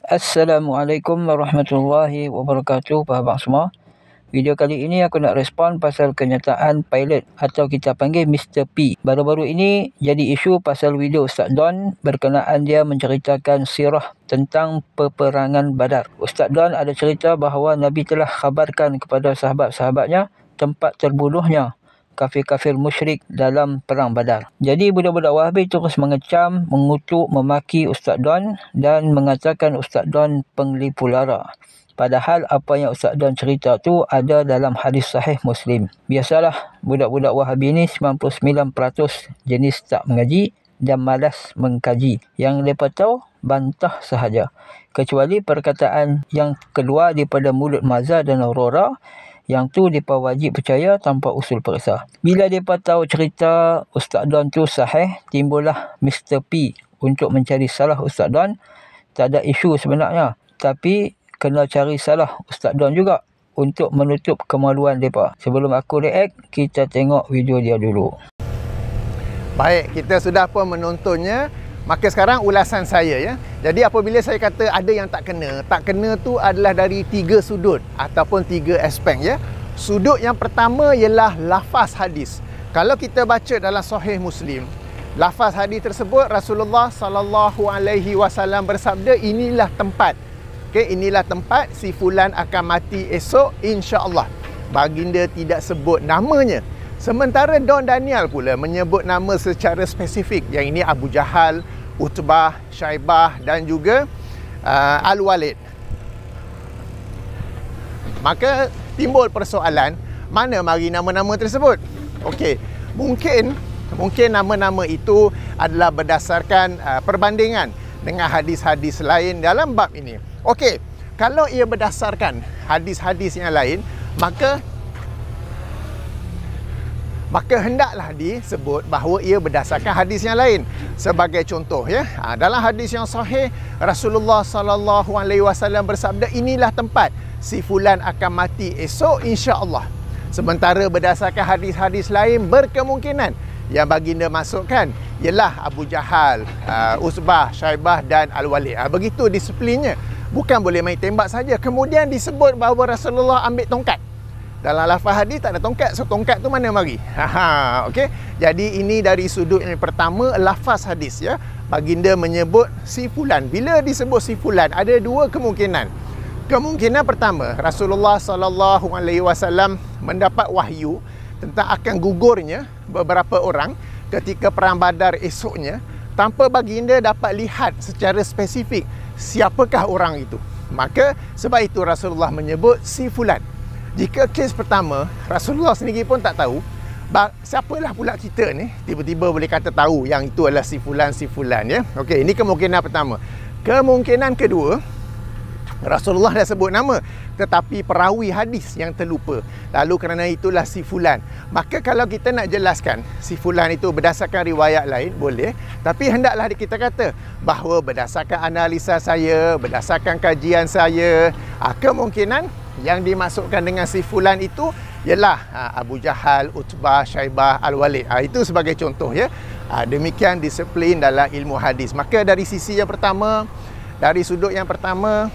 Assalamualaikum warahmatullahi wabarakatuh, abang semua. Video kali ini aku nak respon pasal kenyataan pilot atau kita panggil Mr. P. Baru-baru ini jadi isu pasal video Ustaz Don berkenaan dia menceritakan sirah tentang peperangan Badar. Ustaz Don ada cerita bahawa Nabi telah khabarkan kepada sahabat-sahabatnya tempat terbunuhnya kafir-kafir musyrik dalam perang Badar. Jadi budak-budak Wahabi terus mengecam, mengutuk, memaki Ustaz Don dan mengatakan Ustaz Don penglipu lara. Padahal apa yang Ustaz Don cerita tu ada dalam hadis sahih Muslim. Biasalah budak-budak Wahabi ni 99% jenis tak mengaji dan malas mengkaji. Yang mereka tahu bantah sahaja. Kecuali perkataan yang keluar daripada mulut Mazhar dan Aurora, yang tu mereka wajib percaya tanpa usul periksa. Bila mereka tahu cerita Ustaz Don tu sahih, timbullah Mr. P untuk mencari salah Ustaz Don. Tak ada isu sebenarnya, tapi kena cari salah Ustaz Don juga untuk menutup kemaluan mereka. Sebelum aku react, kita tengok video dia dulu. Baik, kita sudah pun menontonnya. Maka sekarang ulasan saya ya. Jadi apabila saya kata ada yang tak kena tu adalah dari 3 sudut ataupun 3 aspek ya. Sudut yang pertama ialah lafaz hadis. Kalau kita baca dalam Sahih Muslim, lafaz hadis tersebut Rasulullah sallallahu alaihi wasallam bersabda, inilah tempat. Okey, inilah tempat si fulan akan mati esok insya-Allah. Baginda tidak sebut namanya. Sementara Don Daniel pula menyebut nama secara spesifik. Yang ini Abu Jahal, Utbah, Syaibah dan juga Al-Walid. Maka timbul persoalan, mana mari nama-nama tersebut? Okey, mungkin nama-nama itu adalah berdasarkan perbandingan dengan hadis-hadis lain dalam bab ini. Okey, kalau ia berdasarkan hadis-hadis yang lain, maka hendaklah disebut bahawa ia berdasarkan hadis yang lain. Sebagai contoh ya, dalam hadis yang sahih Rasulullah sallallahu alaihi wasallam bersabda, inilah tempat si fulan akan mati esok insya-Allah. Sementara berdasarkan hadis-hadis lain berkemungkinan yang baginda masukkan ialah Abu Jahal, Utbah, Syaibah dan Al-Walid. Begitu disiplinnya. Bukan boleh main tembak saja. Kemudian disebut bahawa Rasulullah ambil tongkat. Dalam lafaz hadis tak ada tongkat. So tongkat tu mana mari? Okey. Jadi ini dari sudut yang pertama, lafaz hadis ya. Baginda menyebut si fulan. Bila disebut si fulan, ada 2 kemungkinan. Kemungkinan pertama, Rasulullah sallallahu alaihi wasallam mendapat wahyu tentang akan gugurnya beberapa orang ketika perang Badar esoknya, tanpa baginda dapat lihat secara spesifik siapakah orang itu. Maka sebab itu Rasulullah menyebut si fulan. Jika kes pertama, Rasulullah sendiri pun tak tahu, siapalah pula kita ni tiba-tiba boleh kata tahu yang itu adalah si fulan ya. Okey, ini kemungkinan pertama. Kemungkinan kedua, Rasulullah dah sebut nama tetapi perawi hadis yang terlupa. Lalu kerana itulah si fulan. Maka kalau kita nak jelaskan si fulan itu berdasarkan riwayat lain, boleh. Tapi hendaklah kita kata bahawa berdasarkan analisa saya, berdasarkan kajian saya, kemungkinan yang dimasukkan dengan si fulan itu ialah Abu Jahal, Utbah, Syaibah, Al-Walid. Itu sebagai contoh ya. Demikian disiplin dalam ilmu hadis. Maka dari sisi yang pertama, dari sudut yang pertama,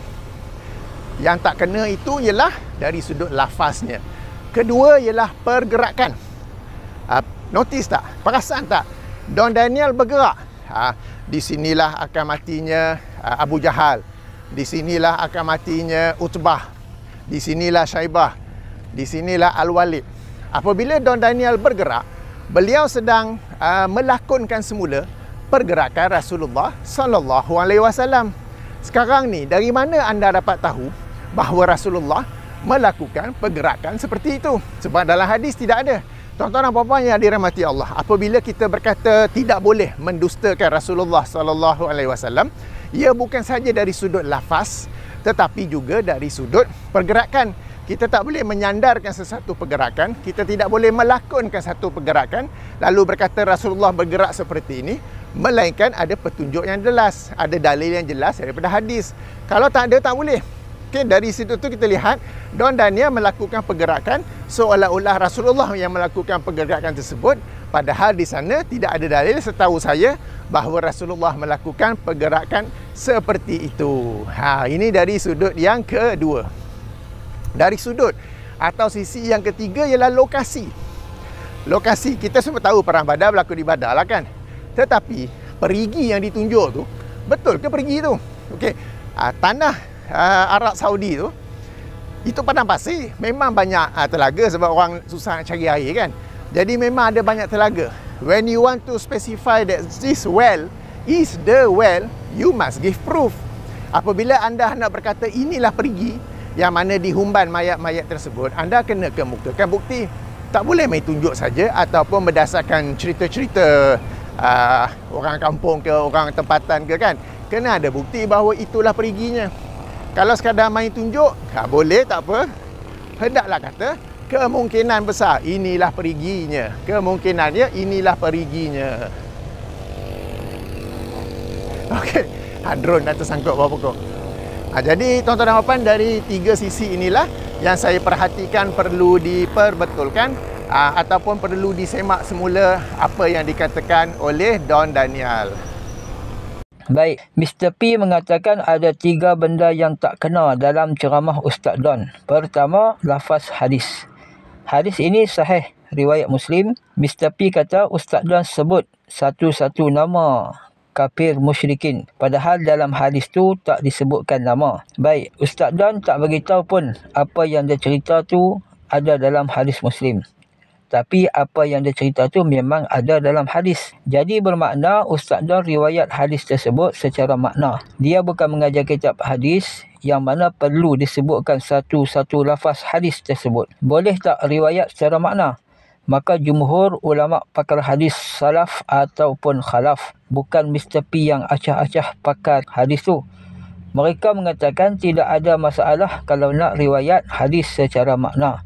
yang tak kena itu ialah dari sudut lafaznya. Kedua ialah pergerakan. Notice tak? Perasan tak? Don Daniel bergerak. Di sinilah akan matinya Abu Jahal. Di sinilah akan matinya Utbah. Di sinilah Syaibah. Di sinilah Al-Walid. Apabila Don Daniel bergerak, beliau sedang melakonkan semula pergerakan Rasulullah sallallahu alaihi wasallam. Sekarang ni, dari mana anda dapat tahu bahawa Rasulullah melakukan pergerakan seperti itu? Sebab dalam hadis tidak ada. Tuan-tuan dan puan-puan yang dirahmati Allah, apabila kita berkata tidak boleh mendustakan Rasulullah sallallahu alaihi wasallam, ia bukan saja dari sudut lafaz tetapi juga dari sudut pergerakan. Kita tak boleh menyandarkan sesuatu pergerakan, kita tidak boleh melakonkan satu pergerakan lalu berkata Rasulullah bergerak seperti ini, melainkan ada petunjuk yang jelas, ada dalil yang jelas daripada hadis. Kalau tak ada, tak boleh. Okay, dari situ tu kita lihat Don Daniel melakukan pergerakan seolah-olah Rasulullah yang melakukan pergerakan tersebut. Padahal di sana tidak ada dalil setahu saya bahawa Rasulullah melakukan pergerakan seperti itu. Ini dari sudut yang kedua. Dari sudut atau sisi yang ketiga ialah lokasi. Lokasi, kita semua tahu Perang Badar berlaku di Badar lah kan. Tetapi perigi yang ditunjuk tu, betul ke perigi tu? Okey. Tanah Arab Saudi tu, itu padang pasir. Memang banyak telaga sebab orang susah nak cari air kan. Jadi memang ada banyak telaga. When you want to specify that this well is the well, you must give proof. Apabila anda nak berkata inilah perigi yang mana dihumban mayat-mayat tersebut, anda kena kemukakan bukti. Tak boleh main tunjuk saja ataupun berdasarkan cerita-cerita orang kampung ke, orang tempatan ke kan. Kena ada bukti bahawa itulah periginya. Kalau sekadar main tunjuk, boleh, tak apa. Hendaklah kata kemungkinan besar inilah periginya. Kemungkinannya inilah periginya. Okey, drone dah tersangkut bawah pokok. Jadi tuan-tuan dan puan, dari tiga sisi inilah yang saya perhatikan perlu diperbetulkan ataupun perlu disemak semula apa yang dikatakan oleh Don Daniel. Baik, Mr. P mengatakan ada 3 benda yang tak kena dalam ceramah Ustaz Don. Pertama, lafaz hadis. Hadis ini sahih, riwayat Muslim. Mr. P kata Ustaz Don sebut satu-satu nama kafir musyrikin. Padahal dalam hadis tu tak disebutkan nama. Baik, Ustaz Don tak beritahu pun apa yang dia cerita tu ada dalam hadis Muslim. Tapi apa yang dia cerita tu memang ada dalam hadis. Jadi bermakna Ustaz Don riwayat hadis tersebut secara makna. Dia bukan mengajar kitab hadis yang mana perlu disebutkan satu-satu lafaz hadis tersebut. Boleh tak riwayat secara makna? Maka jumhur ulama pakar hadis salaf ataupun khalaf, bukan Mr. P yang acah-acah pakar hadis tu. Mereka mengatakan tidak ada masalah kalau nak riwayat hadis secara makna.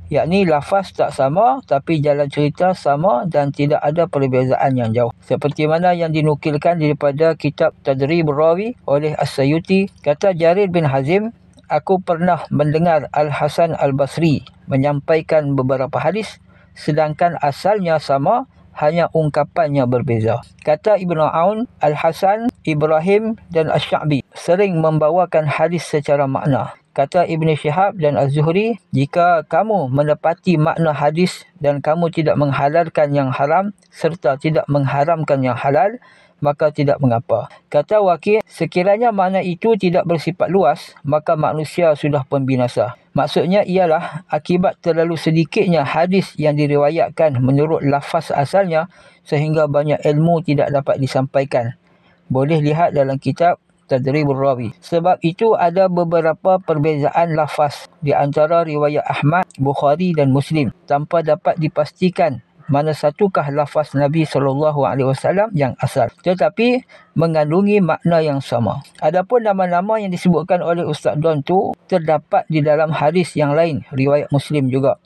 Yakni lafaz tak sama tapi jalan cerita sama dan tidak ada perbezaan yang jauh. Seperti mana yang dinukilkan daripada kitab Tadribur Rawi oleh As-Sayuti, kata Jarir bin Hazim, aku pernah mendengar Al-Hasan Al-Basri menyampaikan beberapa hadis sedangkan asalnya sama, hanya ungkapannya berbeza. Kata Ibn Aun, Al-Hasan, Ibrahim dan Asy-Sya'bi sering membawakan hadis secara makna. Kata Ibn Shihab dan Az-Zuhri, jika kamu menepati makna hadis dan kamu tidak menghalalkan yang haram serta tidak mengharamkan yang halal, maka tidak mengapa. Kata Waqi', sekiranya makna itu tidak bersifat luas, maka manusia sudah pun binasa. Maksudnya ialah akibat terlalu sedikitnya hadis yang diriwayatkan menurut lafaz asalnya sehingga banyak ilmu tidak dapat disampaikan. Boleh lihat dalam kitab Tadribur Rawi. Sebab itu ada beberapa perbezaan lafaz di antara riwayat Ahmad, Bukhari dan Muslim tanpa dapat dipastikan mana satukah lafaz Nabi SAW yang asal, tetapi mengandungi makna yang sama. Adapun nama-nama yang disebutkan oleh Ustaz Don tu terdapat di dalam hadis yang lain, riwayat Muslim juga.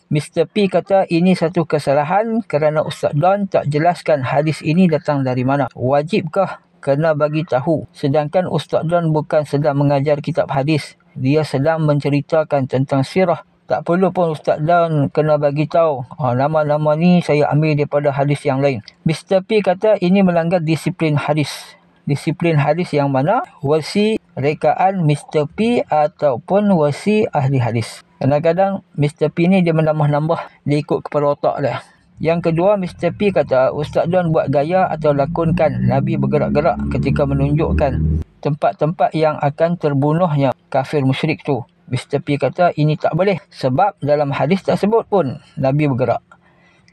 Mr. P kata ini satu kesalahan kerana Ustaz Don tak jelaskan hadis ini datang dari mana. Wajibkah kena bagi tahu? Sedangkan Ustaz Don bukan sedang mengajar kitab hadis, dia sedang menceritakan tentang sirah. Tak perlu pun Ustaz Don kena bagi tahu nama-nama ni saya ambil daripada hadis yang lain. Mr. P kata ini melanggar disiplin hadis. Disiplin hadis yang mana? Versi rekaan Mr. P ataupun versi ahli hadis. Kadang-kadang Mr. P ni dia menambah-nambah, dia ikut kepala otak dia. Yang kedua, Mr. P kata Ustaz Don buat gaya atau lakonkan Nabi bergerak-gerak ketika menunjukkan tempat-tempat yang akan terbunuhnya kafir musyrik tu. Mr. P kata ini tak boleh sebab dalam hadis tersebut pun Nabi bergerak.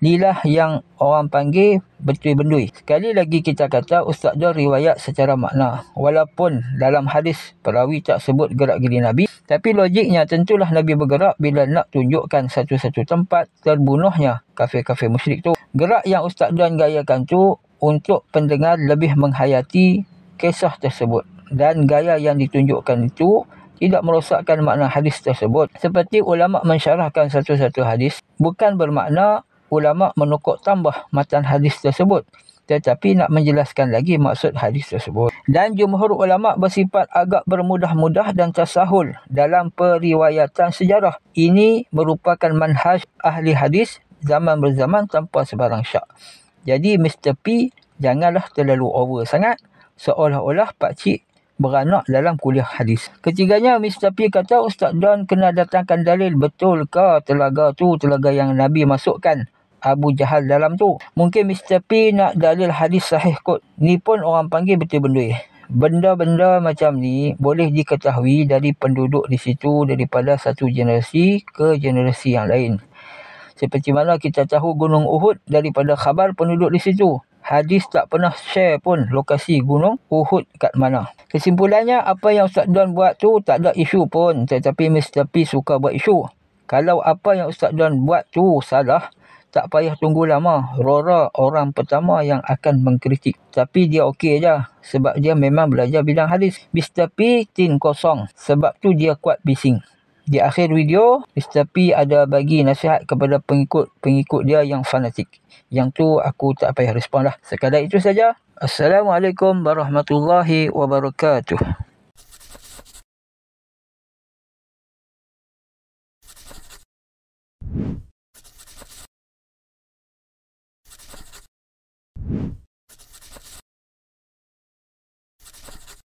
Inilah yang orang panggil betui-bendui. Sekali lagi kita kata Ustaz Don riwayat secara makna. Walaupun dalam hadis perawi tak sebut gerak-geri Nabi, tapi logiknya tentulah Nabi bergerak bila nak tunjukkan satu-satu tempat terbunuhnya kafir-kafir musyrik tu. Gerak yang Ustaz Don gayakan tu untuk pendengar lebih menghayati kisah tersebut. Dan gaya yang ditunjukkan itu tidak merosakkan makna hadis tersebut. Seperti ulama mensyarahkan satu-satu hadis, bukan bermakna ulama menukuk tambah matan hadis tersebut, tetapi nak menjelaskan lagi maksud hadis tersebut. Dan jumhur ulama bersifat agak bermudah-mudah dan tasahul dalam periwayatan sejarah. Ini merupakan manhaj ahli hadis zaman berzaman tanpa sebarang syak. Jadi Mr. P janganlah terlalu over sangat, seolah-olah pakcik beranak dalam kuliah hadis. Ketiganya, Mr. P kata Ustaz Don kena datangkan dalil, betul ke telaga tu telaga yang Nabi masukkan Abu Jahal dalam tu. Mungkin Mr. P nak dalil hadis sahih kot. Ni pun orang panggil betul bendui. Benda-benda macam ni boleh diketahui dari penduduk di situ daripada satu generasi ke generasi yang lain. Seperti mana kita tahu Gunung Uhud daripada khabar penduduk di situ. Hadis tak pernah share pun lokasi Gunung Uhud kat mana. Kesimpulannya, apa yang Ustaz Don buat tu tak ada isu pun. Tetapi Mr. P suka buat isu. Kalau apa yang Ustaz Don buat tu salah, tak payah tunggu lama. Rora orang pertama yang akan mengkritik. Tapi dia okey je. Sebab dia memang belajar bidang hadis. Mr. P tin kosong. Sebab tu dia kuat bising. Di akhir video, Mr. P ada bagi nasihat kepada pengikut dia yang fanatik. Yang tu aku tak payah respon lah. Sekadar itu saja. Assalamualaikum warahmatullahi wabarakatuh.